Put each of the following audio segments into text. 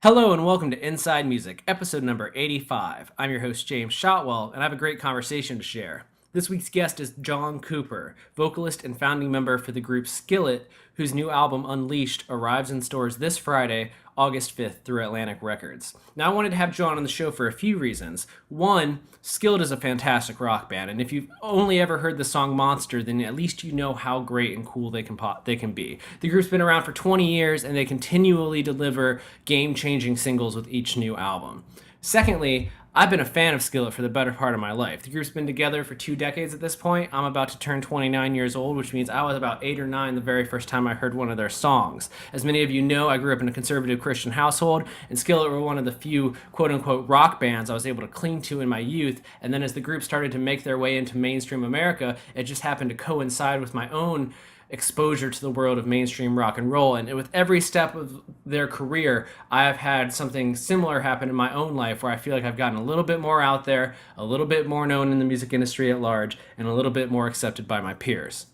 Hello and welcome to Inside Music, episode number 85. I'm your host, James Shotwell, and I have a great conversation to share. This week's guest is John Cooper, vocalist and founding member for the group Skillet, whose new album Unleashed arrives in stores this Friday, August 5th, through Atlantic Records. Now, I wanted to have John on the show for a few reasons. One, Skillet is a fantastic rock band, and if you've only ever heard the song Monster, then at least you know how great and cool they can be. The group's been around for 20 years, and they continually deliver game-changing singles with each new album. Secondly, I've been a fan of Skillet for the better part of my life. The group's been together for 2 decades at this point. I'm about to turn 29 years old, which means I was about 8 or 9 the very first time I heard one of their songs. As many of you know, I grew up in a conservative Christian household, and Skillet were one of the few quote-unquote rock bands I was able to cling to in my youth, and then as the group started to make their way into mainstream America, it just happened to coincide with my own exposure to the world of mainstream rock and roll. And with every step of their career, I have had something similar happen in my own life where I feel like I've gotten a little bit more out there, a little bit more known in the music industry at large, and a little bit more accepted by my peers.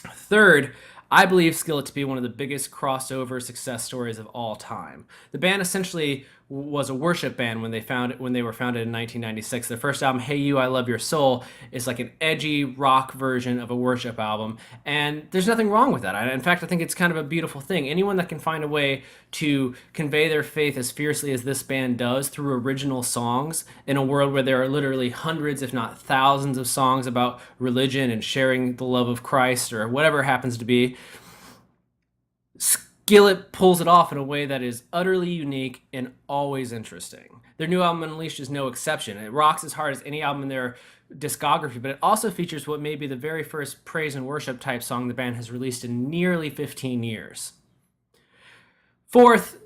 Third, I believe Skillet to be one of the biggest crossover success stories of all time. The band essentially was a worship band when they were founded in 1996. Their first album, Hey You, I Love Your Soul, is like an edgy rock version of a worship album, and there's nothing wrong with that. In fact, I think it's kind of a beautiful thing. Anyone that can find a way to convey their faith as fiercely as this band does through original songs in a world where there are literally hundreds, if not thousands, of songs about religion and sharing the love of Christ or whatever it happens to be, Skillet pulls it off in a way that is utterly unique and always interesting. Their new album Unleashed is no exception. It rocks as hard as any album in their discography, but it also features what may be the very first praise and worship type song the band has released in nearly 15 years. Fourth,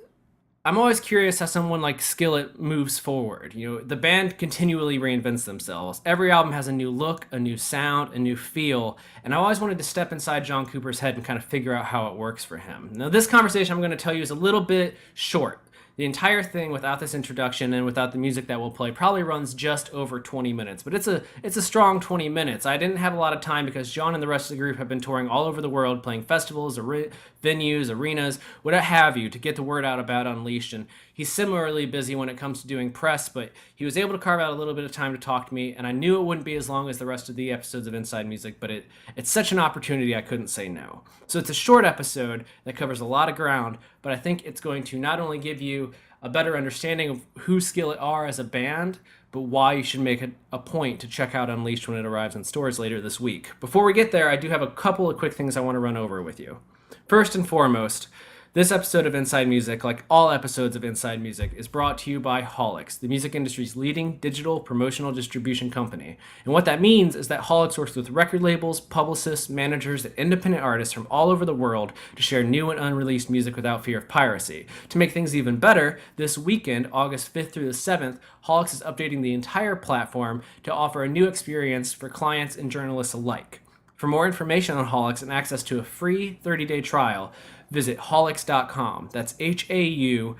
I'm always curious how someone like Skillet moves forward. The band continually reinvents themselves. Every album has a new look, a new sound, a new feel, and I always wanted to step inside John Cooper's head and kind of figure out how it works for him. Now, this conversation I'm going to tell you is a little bit short. The entire thing, without this introduction and without the music that we'll play, probably runs just over 20 minutes. But it's a strong 20 minutes. I didn't have a lot of time because John and the rest of the group have been touring all over the world, playing festivals, venues, arenas, whatever have you, to get the word out about Unleashed. And he's similarly busy when it comes to doing press, but he was able to carve out a little bit of time to talk to me, and I knew it wouldn't be as long as the rest of the episodes of Inside Music, but it's such an opportunity I couldn't say no. So it's a short episode that covers a lot of ground, but I think it's going to not only give you a better understanding of who Skillet are as a band, but why you should make it a point to check out Unleashed when it arrives in stores later this week. Before we get there, I do have a couple of quick things I want to run over with you. First and foremost, this episode of Inside Music, like all episodes of Inside Music, is brought to you by Holix, the music industry's leading digital promotional distribution company. And what that means is that Holix works with record labels, publicists, managers, and independent artists from all over the world to share new and unreleased music without fear of piracy. To make things even better, this weekend, August 5th through the 7th, Holix is updating the entire platform to offer a new experience for clients and journalists alike. For more information on Holix and access to a free 30-day trial, visit Holix.com. That's HAULIX.com.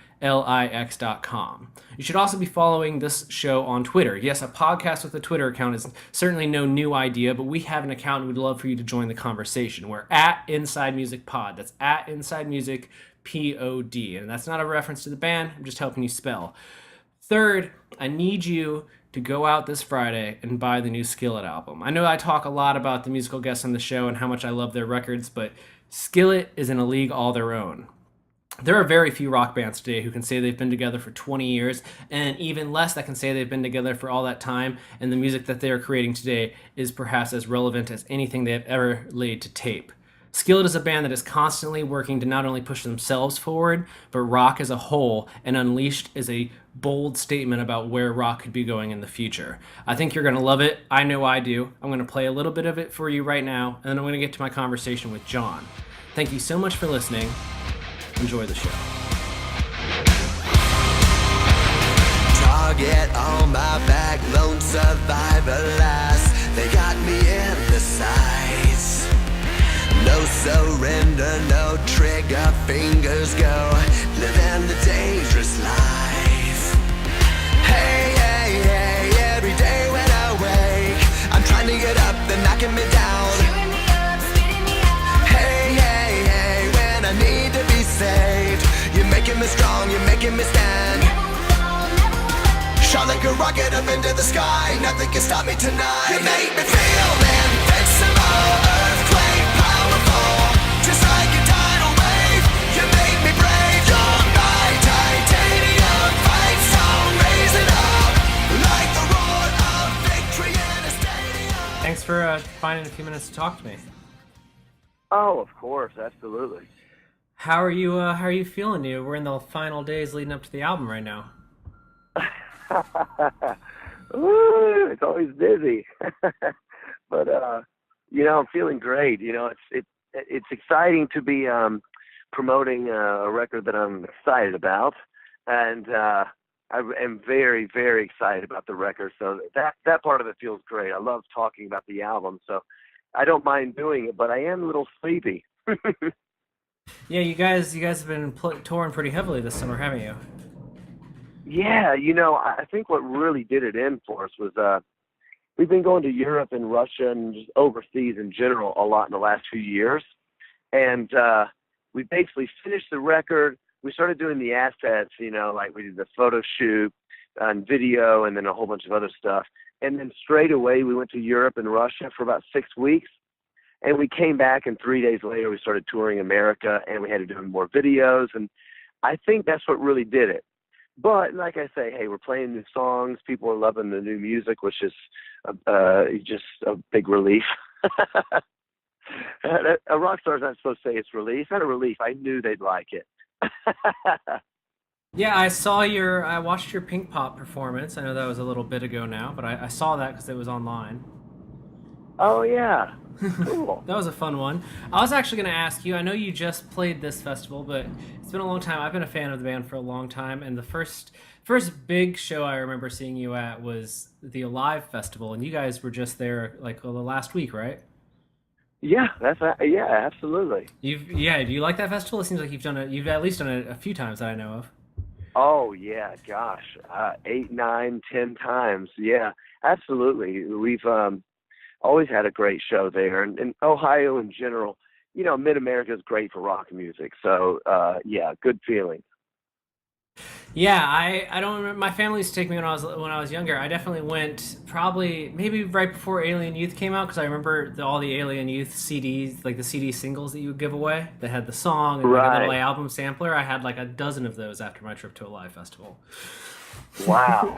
You should also be following this show on Twitter. Yes, a podcast with a Twitter account is certainly no new idea, but we have an account and we'd love for you to join the conversation. We're at Inside Music Pod. That's at Inside Music POD. And that's not a reference to the band. I'm just helping you spell. Third, I need you to go out this Friday and buy the new Skillet album. I know I talk a lot about the musical guests on the show and how much I love their records, but Skillet is in a league all their own. There are very few rock bands today who can say they've been together for 20 years, and even less that can say they've been together for all that time, and the music that they are creating today is perhaps as relevant as anything they have ever laid to tape. Skillet is a band that is constantly working to not only push themselves forward, but rock as a whole, and Unleashed is a bold statement about where rock could be going in the future. I think you're going to love it. I know I do. I'm going to play a little bit of it for you right now, and then I'm going to get to my conversation with John. Thank you so much for listening. Enjoy the show. Target on my back, lone survivor last. They got me in the sights. No surrender, no trigger, fingers go. Living the dangerous life. Hey, hey, hey, every day when I wake, I'm trying to get up, they're knocking me down. Chewing me up, spitting me out. Hey, hey, hey, when I need to be saved, you're making me strong, you're making me to stand. Never will fall, never will hurt. Shot like a rocket up into the sky. Nothing can stop me tonight. You make me feel invincible, earthquake powerful, just like a tidal wave. You make me brave. You're my titanium fight song, raising up like the roar of victory in a stadium. Thanks for finding a few minutes to talk to me. Oh, of course, absolutely. How are you? How are you feeling? We're in the final days leading up to the album right now. Ooh, it's always busy, but I'm feeling great. It's exciting to be promoting a record that I'm excited about, and I am very, very excited about the record. So that part of it feels great. I love talking about the album, so I don't mind doing it, but I am a little sleepy. Yeah, you guys have been touring pretty heavily this summer, haven't you? Yeah, I think what really did it in for us was we've been going to Europe and Russia and just overseas in general a lot in the last few years. And we basically finished the record. We started doing the assets, like we did the photo shoot and video and then a whole bunch of other stuff. And then straight away we went to Europe and Russia for about 6 weeks. And we came back, and 3 days later we started touring America, and we had to do more videos. And I think that's what really did it. But like I say, hey, we're playing new songs. People are loving the new music, which is just a big relief. A rock star's not supposed to say it's relief. It's not a relief. I knew they'd like it. Yeah, I watched your Pink Pop performance. I know that was a little bit ago now, but I saw that because it was online. Oh, yeah. Cool. That was a fun one. I was actually going to ask you, I know you just played this festival, but it's been a long time. I've been a fan of the band for a long time, and the first big show I remember seeing you at was the Alive Festival, and you guys were just there like the last week, right? Yeah, yeah, absolutely. Do you like that festival? It seems like you've at least done it a few times that I know of. Oh, yeah, gosh, 8, 9, 10 times. Yeah, absolutely. We've always had a great show there, and Ohio in general. Mid-America is great for rock music, so yeah, good feeling. Yeah, I don't remember. My family used to take me when I was younger. I definitely went maybe right before Alien Youth came out, because I remember all the Alien Youth CDs, like the CD singles that you would give away that had the song and like a little album sampler. I had like a dozen of those after my trip to a live festival. Wow.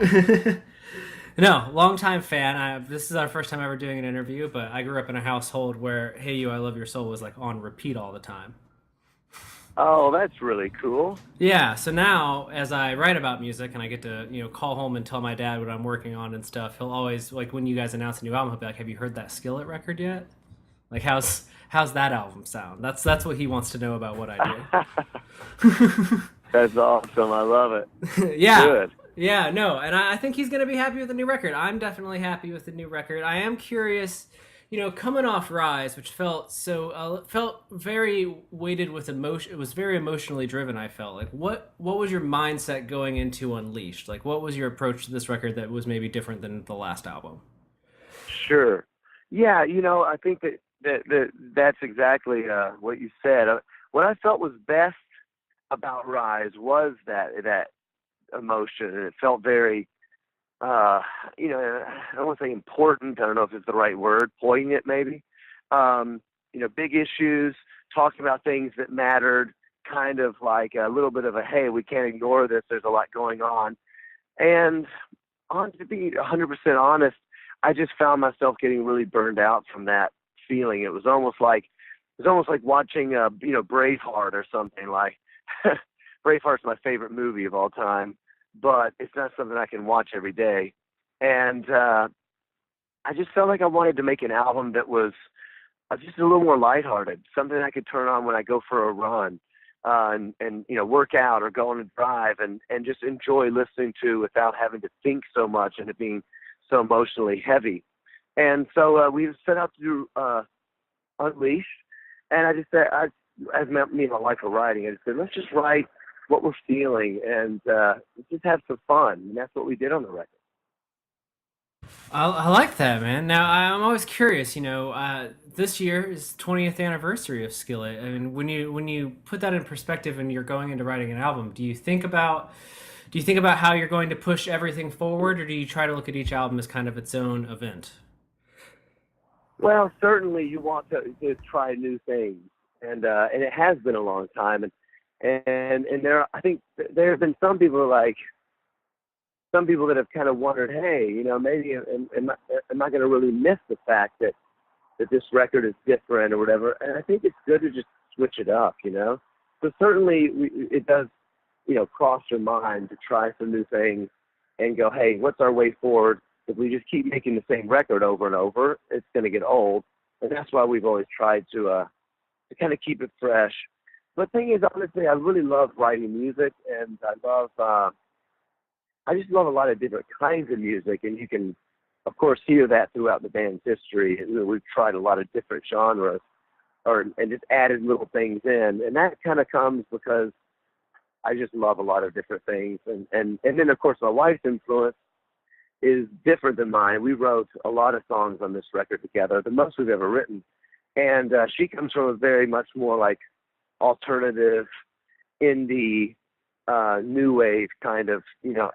No, longtime fan. This is our first time ever doing an interview, but I grew up in a household where "Hey You, I Love Your Soul" was like on repeat all the time. Oh, that's really cool. Yeah, so now as I write about music and I get to call home and tell my dad what I'm working on and stuff, he'll always, like, when you guys announce a new album, he'll be like, "Have you heard that Skillet record yet? Like, how's that album sound?" That's what he wants to know about what I do. That's awesome. I love it. Yeah. Good. Yeah, no, and I think he's going to be happy with the new record. I'm definitely happy with the new record. I am curious, coming off Rise, which felt very weighted with emotion. It was very emotionally driven, I felt. Like, what was your mindset going into Unleashed? Like, what was your approach to this record that was maybe different than the last album? Sure. Yeah, I think that's exactly what you said. What I felt was best about Rise was that emotion, and it felt very I don't want to say important. I don't know if it's the right word. Poignant, maybe. Big issues, talking about things that mattered, kind of like a little bit of a, hey, we can't ignore this. There's a lot going on. And to be 100% honest, I just found myself getting really burned out from that feeling. It was almost like watching Braveheart or something. Like Braveheart's my favorite movie of all time, but it's not something I can watch every day. And I just felt like I wanted to make an album that was just a little more lighthearted, something I could turn on when I go for a run and work out or go on a drive and just enjoy listening to without having to think so much and it being so emotionally heavy. And so we set out to do Unleashed. And I just said, as me and my wife were writing, I just said, let's just write what we're feeling and just have some fun. And that's what we did on the record. I like that, man. Now I'm always curious. This year is 20th anniversary of Skillet. I mean, when you put that in perspective and you're going into writing an album, do you think about how you're going to push everything forward, or do you try to look at each album as kind of its own event? Well, certainly you want to try new things, and it has been a long time, and I think there have been some people that have kind of wondered, hey, maybe am I going to really miss the fact that this record is different or whatever? And I think it's good to just switch it up. So certainly it does, cross your mind to try some new things and go, hey, what's our way forward? If we just keep making the same record over and over, it's going to get old. And that's why we've always tried to kind of keep it fresh. But the thing is, honestly, I really love writing music, and I just love a lot of different kinds of music, and you can, of course, hear that throughout the band's history. We've tried a lot of different genres, and just added little things in, and that kind of comes because I just love a lot of different things, and then of course my wife's influence is different than mine. We wrote a lot of songs on this record together, the most we've ever written, and she comes from a very much more like alternative, indie, new wave kind of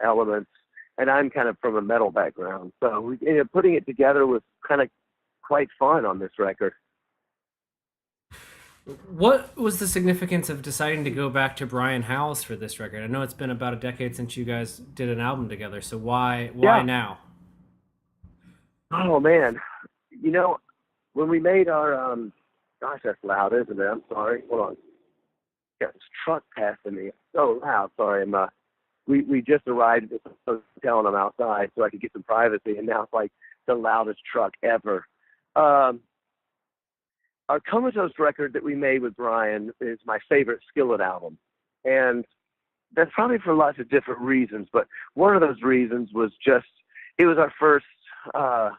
elements, and I'm kind of from a metal background, so putting it together was kind of quite fun on this record. What was the significance of deciding to go back to Brian Howells for this record? I know it's been about a decade since you guys did an album together, so why Yeah. now? Oh man, you know when we made our gosh, that's loud, isn't it? I'm sorry. Hold on. Got this truck passing me. So loud. Sorry. We just arrived at the hotel and I'm outside so I could get some privacy, and now it's like the loudest truck ever. Um, our Comatose record that we made with Brian is my favorite Skillet album, and that's probably for lots of different reasons. But one of those reasons was just it was our first uh,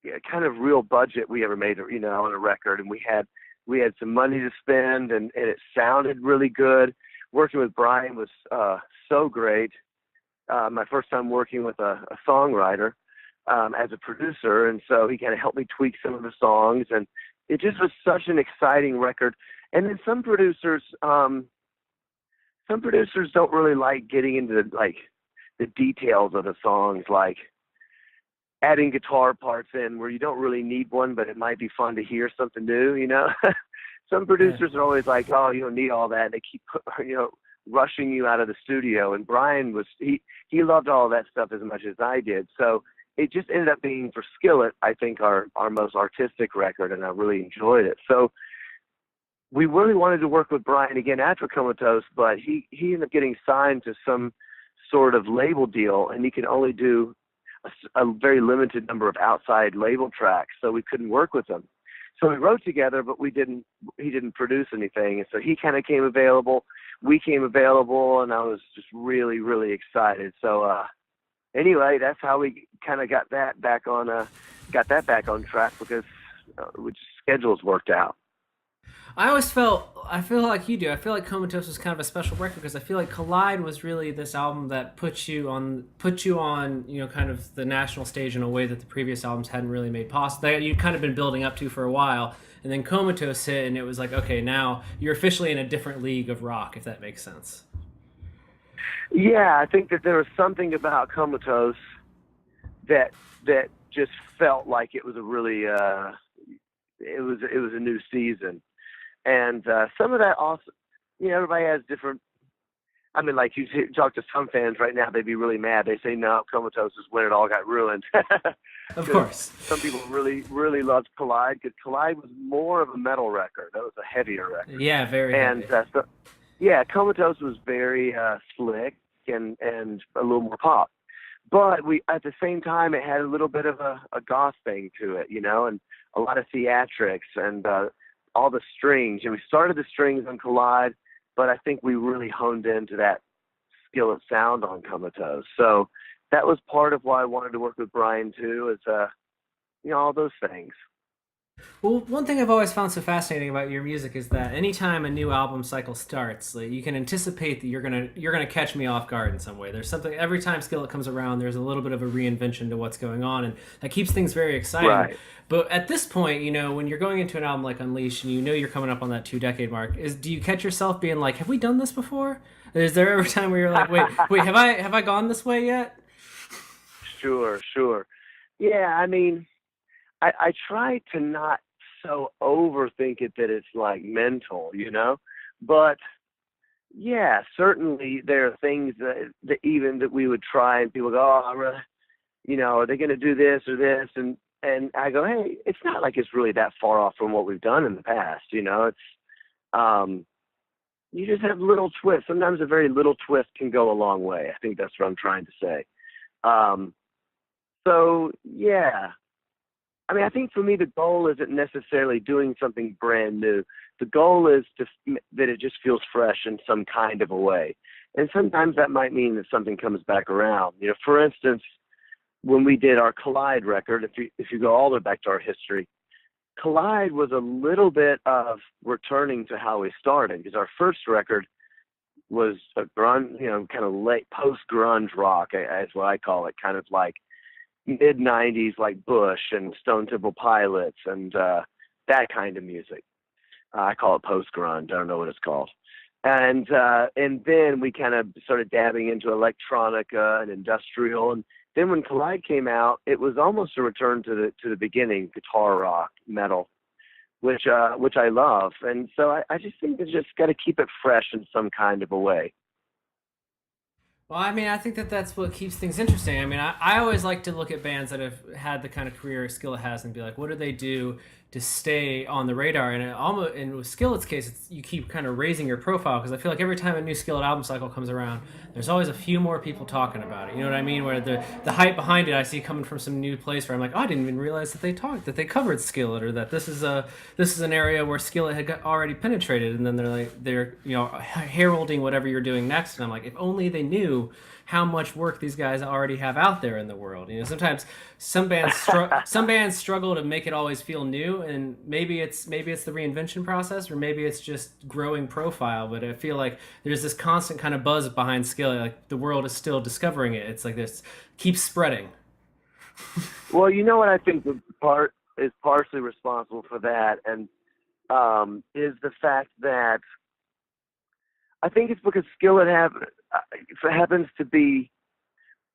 yeah, kind of real budget we ever made, on a record, and we had some money to spend, and it sounded really good. Working with Brian was so great. My first time working with a songwriter as a producer, and so he kind of helped me tweak some of the songs, and it just was such an exciting record. And then some producers don't really like getting into like the details of the songs, like adding guitar parts in where you don't really need one, but it might be fun to hear something new. Some Yeah. producers are always like, oh, you don't need all that. They keep, rushing you out of the studio. And Brian he loved all that stuff as much as I did. So it just ended up being for Skillet, I think our most artistic record, and I really enjoyed it. So we really wanted to work with Brian again after Comatose, but he ended up getting signed to some sort of label deal, and he could only do a very limited number of outside label tracks, so we couldn't work with him. So we wrote together, but he didn't produce anything. And so he kind of came available. We came available, and I was just really, really excited. So anyway, that's how we kind of got that back on track because which schedules worked out. I feel like you do. I feel like Comatose was kind of a special record because I feel like Collide was really this album that put you on, kind of the national stage in a way that the previous albums hadn't really made possible. That you'd kind of been building up to for a while, and then Comatose hit, and it was like, okay, now you're officially in a different league of rock, if that makes sense. Yeah, I think that there was something about Comatose that just felt like it was a really it was a new season. And some of that also, everybody has different. I mean, like talk to some fans right now, they'd be really mad. They say, no, Comatose is when it all got ruined. Of Because course. some people really, really loved Collide, because Collide was more of a metal record. That was a heavier record. Yeah, very And heavy. so, yeah, Comatose was very slick and a little more pop. But we, at the same time, it had a little bit of a goth thing to it, and a lot of theatrics and all the strings. And we started the strings on Collide, but I think we really honed into that Skillet sound on Comatose. So that was part of why I wanted to work with Brian too, is all those things. Well, one thing I've always found so fascinating about your music is that anytime a new album cycle starts, like, you can anticipate that you're gonna catch me off guard in some way. There's something every time Skillet comes around. There's a little bit of a reinvention to what's going on, and that keeps things very exciting. Right. But at this point, when you're going into an album like Unleash, and you're coming up on that 2 decade mark, is do you catch yourself being like, "Have we done this before?" Is there ever a time where you're like, "Wait, have I gone this way yet?" Sure, sure. Yeah, I mean, I try to not so overthink it that it's like mental, But yeah, certainly there are things that even that we would try and people go, oh, are they going to do this or this? And I go, hey, it's not like it's really that far off from what we've done in the past. It's, um, you just have little twists. Sometimes a very little twist can go a long way. I think that's what I'm trying to say. Um, so yeah, I mean, I think for me, the goal isn't necessarily doing something brand new. The goal is that it just feels fresh in some kind of a way. And sometimes that might mean that something comes back around. For instance, when we did our Collide record, if you go all the way back to our history, Collide was a little bit of returning to how we started, because our first record was a grunge, kind of late post grunge rock, as what I call it, kind of like mid '90s, like Bush and Stone Temple Pilots and that kind of music. I call it post grunge. I don't know what it's called. And then we kind of started dabbing into electronica and industrial. And then when Collide came out, it was almost a return to the beginning, guitar rock, metal, which I love. And so I just think it's just got to keep it fresh in some kind of a way. Well, I mean, I think that that's what keeps things interesting. I mean, I always like to look at bands that have had the kind of career Skillet has and be like, what do they do to stay on the radar? And almost, and with Skillet's case, you keep kind of raising your profile, because I feel like every time a new Skillet album cycle comes around, there's always a few more people talking about it. You know what I mean? Where the hype behind it, I see coming from some new place where I'm like, oh, I didn't even realize that they covered Skillet, or that this is an area where Skillet had already penetrated, and then they're heralding whatever you're doing next, and I'm like, if only they knew how much work these guys already have out there in the world. Sometimes some bands struggle to make it always feel new, and maybe it's the reinvention process, or maybe it's just growing profile. But I feel like there's this constant kind of buzz behind Skillet, like the world is still discovering it. It's like this keeps spreading. Well, you know what I think the part is partially responsible for that, and is the fact that I think it's because Skillet happens to be,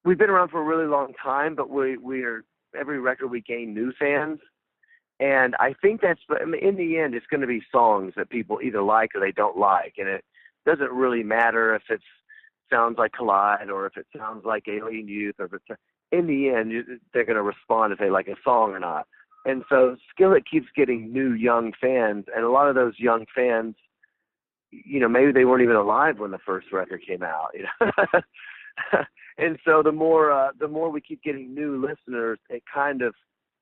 we've been around for a really long time, but we're every record we gain new fans. And I think I mean, in the end, it's going to be songs that people either like or they don't like. And it doesn't really matter if it sounds like Collide or if it sounds like Alien Youth, or if it's, in the end, they're going to respond if they like a song or not. And so Skillet keeps getting new young fans, and a lot of those young fans, maybe they weren't even alive when the first record came out, and so the more we keep getting new listeners, it kind of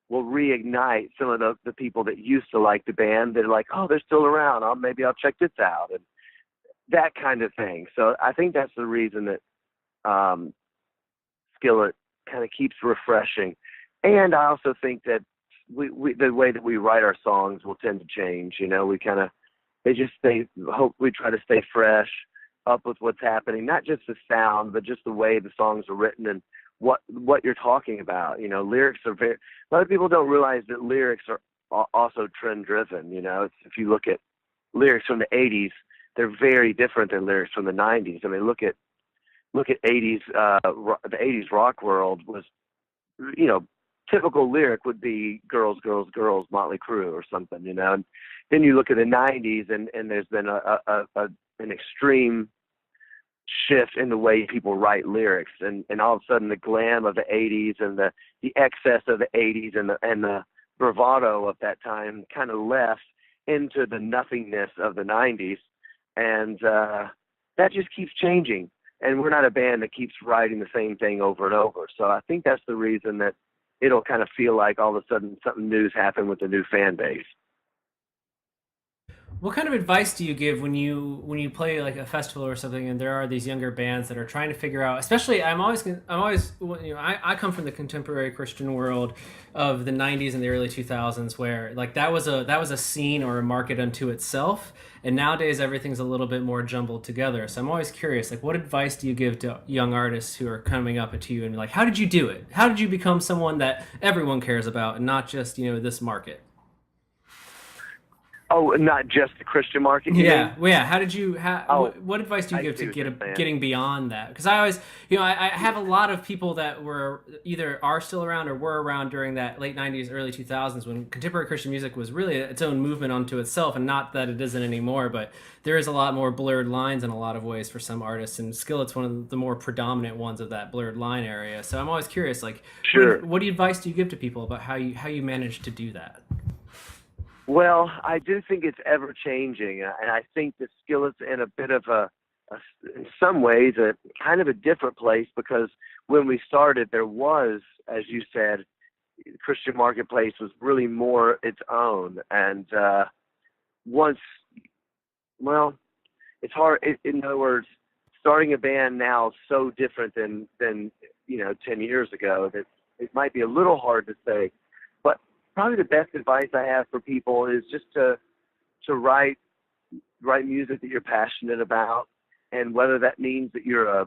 will reignite some of the people that used to like the band. They're like, oh, they're still around. Maybe I'll check this out, and that kind of thing. So I think that's the reason that Skillet kind of keeps refreshing. And I also think that we the way that we write our songs will tend to change. We kind of, we try to stay fresh, up with what's happening, not just the sound, but just the way the songs are written and what you're talking about. Lyrics are a lot of people don't realize that lyrics are also trend driven. If you look at lyrics from the 80s, they're very different than lyrics from the 90s. I mean, look at 80s, the 80s rock world was, typical lyric would be girls, girls, girls, Motley Crue or something, and then you look at the 90s, and there's been an extreme shift in the way people write lyrics, and all of a sudden the glam of the 80s and the excess of the 80s and the bravado of that time kind of left into the nothingness of the 90s, and that just keeps changing. And we're not a band that keeps writing the same thing over and over. So I think that's the reason that it'll kind of feel like all of a sudden something new's happened with the new fan base. What kind of advice do you give when you play like a festival or something, and there are these younger bands that are trying to figure out? Especially, I'm always I come from the contemporary Christian world of the '90s and the early 2000s, where like that was a scene or a market unto itself, and nowadays everything's a little bit more jumbled together. So I'm always curious, like, what advice do you give to young artists who are coming up to you, and like, how did you do it? How did you become someone that everyone cares about, and not just this market? Oh, not just the Christian market. You Yeah, mean? well, yeah. How did you? Oh, What advice do you I give see to what you're saying. getting beyond that? Because I always, I have a lot of people that were either are still around or were around during that late '90s, early 2000s when contemporary Christian music was really its own movement unto itself, and not that it isn't anymore. But there is a lot more blurred lines in a lot of ways for some artists, and Skillet's one of the more predominant ones of that blurred line area. So I'm always curious, like, Sure. what advice do you give to people about how you manage to do that? Well, I do think it's ever changing, and I think the Skillet's in a bit of in some ways, a kind of a different place, because when we started, there was, as you said, the Christian marketplace was really more its own, and once, well, it's hard. In other words, starting a band now is so different than 10 years ago that it might be a little hard to say. But probably the best advice I have for people is just to write music that you're passionate about, and whether that means that you're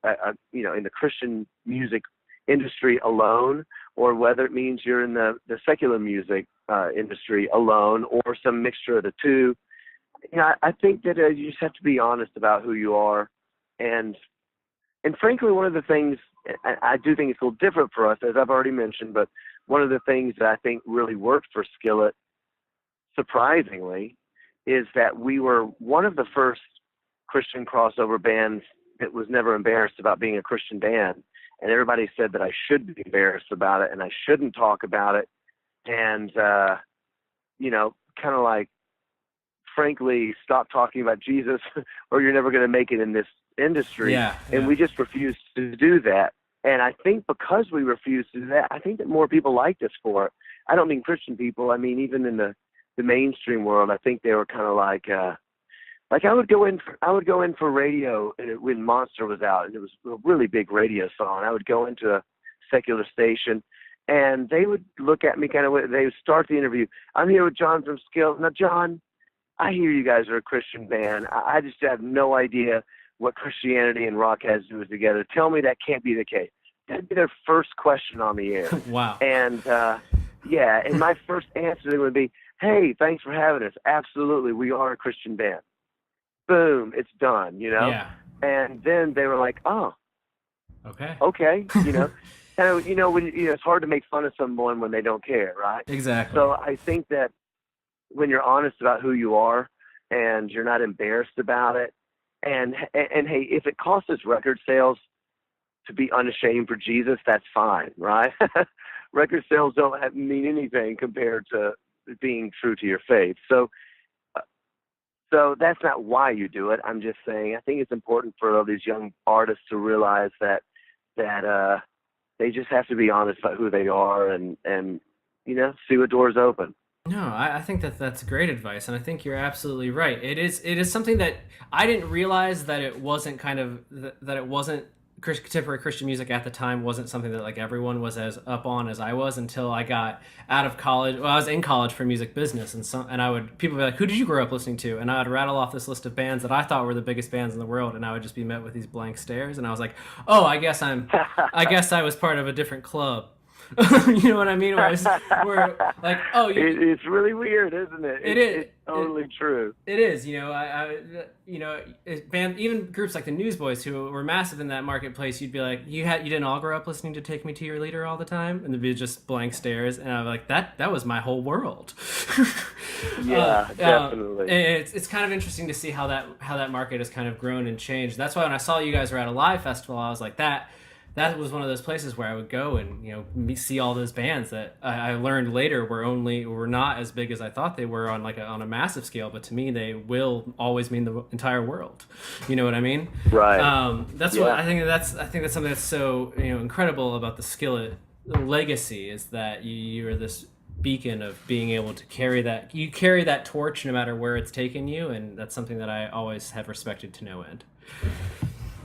in the Christian music industry alone, or whether it means you're in the secular music industry alone, or some mixture of the two. I think that you just have to be honest about who you are, and frankly, one of the things I do think it's a little different for us, as I've already mentioned, but one of the things that I think really worked for Skillet, surprisingly, is that we were one of the first Christian crossover bands that was never embarrassed about being a Christian band. And everybody said that I should be embarrassed about it and I shouldn't talk about it. And, kind of like, frankly, stop talking about Jesus or you're never going to make it in this industry. Yeah. And we just refused to do that. And I think because we refused to do that, I think that more people liked us for it. I don't mean Christian people. I mean, even in the mainstream world, I think they were kind of like I would go in for radio when Monster was out, and it was a really big radio song. I would go into a secular station, and they would look at me kind of. They would start the interview. I'm here with John from Skillet. Now, John, I hear you guys are a Christian band. I just have no idea what Christianity and rock has to do together. Tell me that can't be the case. That'd be their first question on the air. Wow. And and my first answer to them would be, "Hey, thanks for having us. Absolutely, we are a Christian band." Boom, it's done. Yeah. And then they were like, "Oh, Okay. okay," when it's hard to make fun of someone when they don't care, right? Exactly. So I think that when you're honest about who you are and you're not embarrassed about it, and hey, if it costs us record sales to be unashamed for Jesus, that's fine, right? Record sales don't mean anything compared to being true to your faith. So that's not why you do it. I'm just saying I think it's important for all these young artists to realize that they just have to be honest about who they are and see what doors open. No, I think that's great advice, and I think you're absolutely right. It is something that I didn't realize that it wasn't that it wasn't contemporary Christian music at the time wasn't something that like everyone was as up on as I was until I got out of college. Well, I was in college for music business, and people would be like, "Who did you grow up listening to?" And I would rattle off this list of bands that I thought were the biggest bands in the world, and I would just be met with these blank stares, and I was like, "Oh, I guess I was part of a different club." You know what I mean? We're like, oh, it's really weird, isn't it? It's totally true. It is. Even groups like the Newsboys, who were massive in that marketplace, you'd be like, you didn't all grow up listening to "Take Me to Your Leader" all the time, and there'd be just blank stares, and I'm like, that was my whole world. Yeah, definitely. It's kind of interesting to see how that market has kind of grown and changed. That's why when I saw you guys were at a live festival, I was like, that was one of those places where I would go and see all those bands that I learned later were not as big as I thought they were on a massive scale, but to me they will always mean the entire world. You know what I mean? Right. That's what I think. That's something that's so incredible about the Skillet legacy is that you're this beacon of being able to carry that torch no matter where it's taken you, and that's something that I always have respected to no end.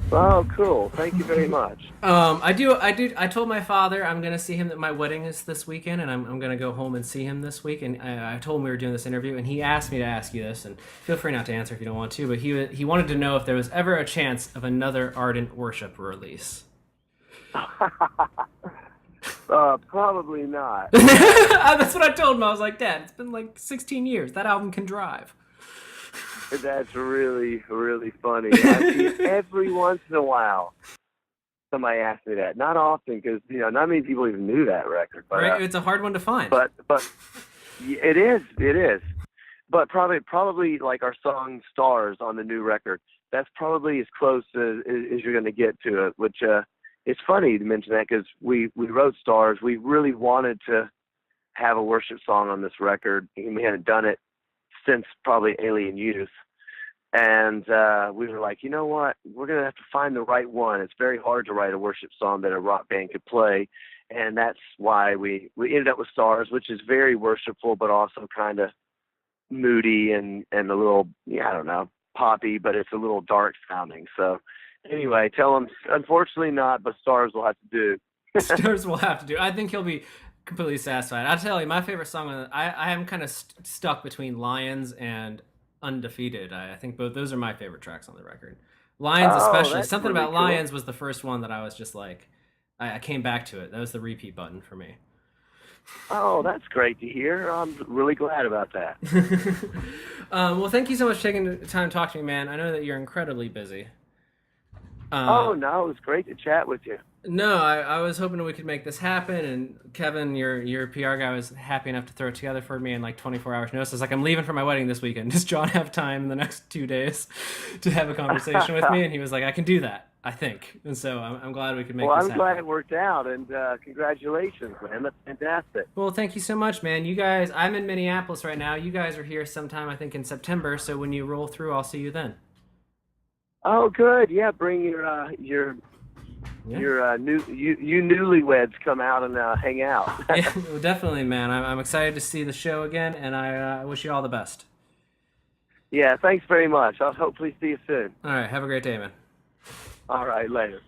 Oh, cool. Thank you very much. I told my father I'm gonna see him, that my wedding is this weekend, and I'm gonna go home and see him this week. And I told him we were doing this interview, and he asked me to ask you this, and feel free not to answer if you don't want to. But he wanted to know if there was ever a chance of another Ardent Worship release. Probably not. That's what I told him. I was like, Dad, it's been like 16 years. That album can drive. That's really, really funny. I see every once in a while somebody asks me that. Not often, because not many people even knew that record. But, right? It's a hard one to find. But it is. But probably like our song "Stars" on the new record. That's probably as close as you're going to get to it. Which it's funny to mention that, because we wrote "Stars." We really wanted to have a worship song on this record, and we hadn't done it since probably Alien Youth. And we were like, you know what? We're going to have to find the right one. It's very hard to write a worship song that a rock band could play. And that's why we ended up with "Stars," which is very worshipful, but also kind of moody and a little, I don't know, poppy, but it's a little dark sounding. So anyway, tell him, unfortunately not, but "Stars" will have to do. Stars will have to do. I think he'll be completely satisfied. I'll tell you, my favorite song, I am kind of stuck between Lions and Undefeated. I think both those are my favorite tracks on the record. Lions, especially. Something really about cool. Lions was the first one that I was just like, I came back to it. That was the repeat button for me. Oh, that's great to hear. I'm really glad about that. Well, thank you so much for taking the time to talk to me, man. I know that you're incredibly busy. No, it was great to chat with you. No, I was hoping we could make this happen, and Kevin, your PR guy, was happy enough to throw it together for me in like 24 hours notice. It's like, I'm leaving for my wedding this weekend. Does John have time in the next 2 days to have a conversation with me? And he was like, I can do that, I think. And so I'm glad we could make this happen. Well, I'm glad it worked out, and congratulations, man. That's fantastic. Well, thank you so much, man. You guys, I'm in Minneapolis right now. You guys are here sometime, I think, in September. So when you roll through, I'll see you then. Oh, good. Yeah, bring your newlyweds come out and hang out. Yeah, well, definitely, man. I'm excited to see the show again, and I wish you all the best. Yeah, thanks very much. I'll hopefully see you soon. All right, have a great day, man. All right, later.